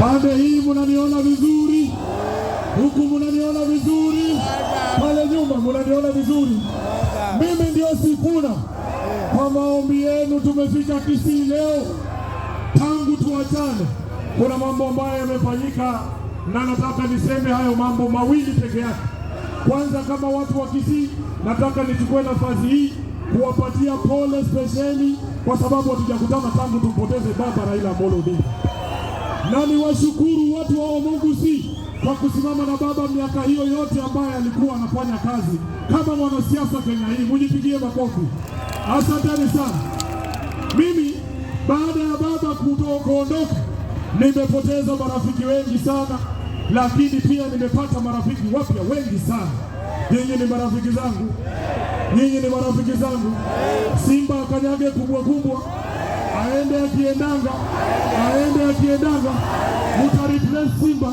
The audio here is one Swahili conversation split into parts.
Pande hii munaniona vizuri, huku munaniona vizuri, pale nyuma munaniona vizuri. Mimi ndio Sifuna. Kwa maombi yenu tumefika Kisii leo. Tangu tuachane, kuna mambo ambayo yamefanyika na nataka niseme hayo mambo mawili peke yake. Kwanza, kama watu wa Kisii, nataka nichukue nafasi hii kuwapatia pole spesheli kwa sababu hatujakutana tangu tumpoteze baba Raila Amolo Odinga. Na niwashukuru watu wa Mungu kwa kusimama na baba miaka hiyo yote ambaye alikuwa anafanya kazi kama mwanasiasa Kenya hii. Mujipigie makofi. Asanteni sana. Mimi baada ya baba kuondoka nimepoteza marafiki wengi sana, lakini pia nimepata marafiki wapya wengi sana. Nyinyi ni marafiki zangu. Nyinyi ni marafiki zangu. Simba akanyage kubwa kubwa, aende akiendanga, mutariplace Simba.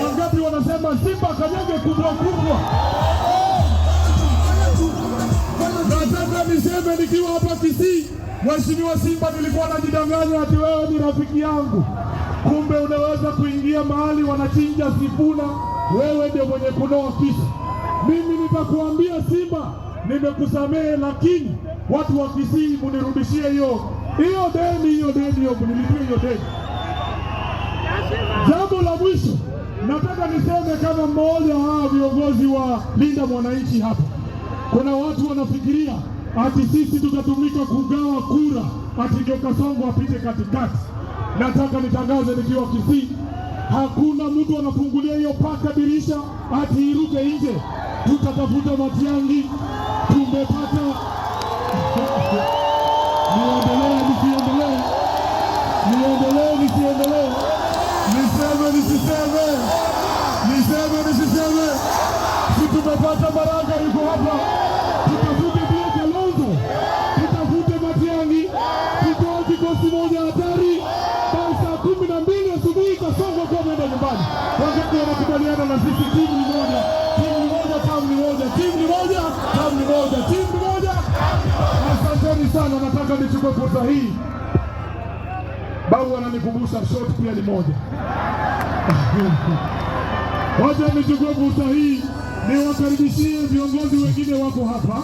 Wangapi wanasema Simba kanyage kubwa kubwa? Nataka niseme nikiwa hapa Kisii, Mheshimiwa Simba, nilikuwa najidanganya ati wewe ni rafiki yangu. Kumbe unaweza kuingia mahali wanachinja Sifuna, wewe ndio mwenye kunoa kisa. Mimi nitakuambia Simba, nimekusamehe, lakini watu wa Kisii munirudishie hiyo deni, munilipie hiyo deni. Jambo la mwisho nataka niseme kama mmoja wa viongozi wa Linda Mwananchi hapa. Kuna watu wanafikiria ati sisi tutatumika kugawa kura, ati ndio Kasongo apite katikati. Nataka nitangaze nikiwa Kisii, hakuna mtu anafungulia hiyo paka dirisha ati iruke nje. Tutatafuta Matiang'i. Tumepata niendelee, niseme, si tumepata Baraka yuko hapa. Tutafute pia Kalonzo, tutafute Matiang'i, tutoe kikosi moja hatari. Saa 12 asubuhi Kasongo kwa mwenda nyumbani. Wakati wanakubaliana na sisi, timu ni moja. Asanteni sana. Nataka nichukue fursa hii, babu ananikumbusha short pia ni moja. Wacha nichukue fursa hii niwakaribishie viongozi wengine wako hapa.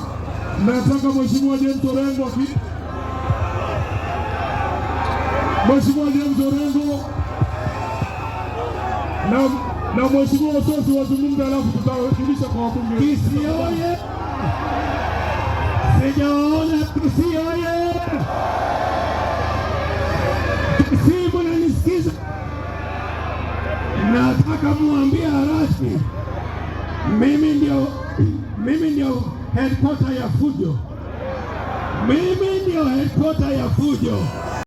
Nataka Mheshimiwa James Orengo na Mheshimiwa Sosi wazungumza, alafu tutawakilisha kwa wabunge. Kisii oye! Sijaona Kisii oye! Kisii mnanisikiza? Nataka muambie rasmi, mimi ndio headquarter ya fujo.